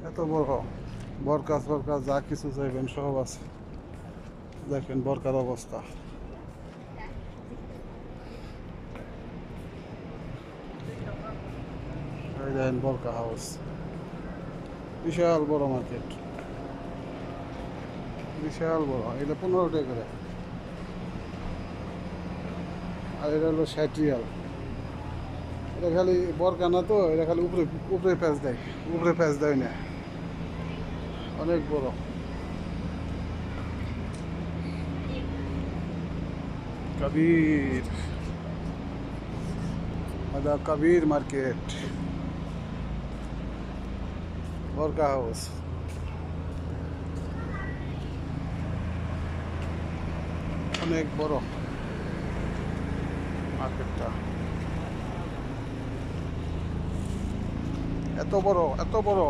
এত বড় বরকাস বরকাস যা কিছু চাইবেন সব আছে। দেখেন বরকার অবস্থা। এই দেখেন বরকা হাউস, বিশাল বড় মার্কেট, বিশাল বড়। এটা 15 টাকা করে, আর এটা হলো 60 রিয়াল। এটা খালি বরকা না তো, এটা খালি উপরে উপরে প্যাচ দেয়, উপরে প্যাচ দেয় না। অনেক বড়। কবির, هذا কবির মার্কেট, বরকা হাউস। অনেক বড় মার্কেটটা, এত বড় এত বড়।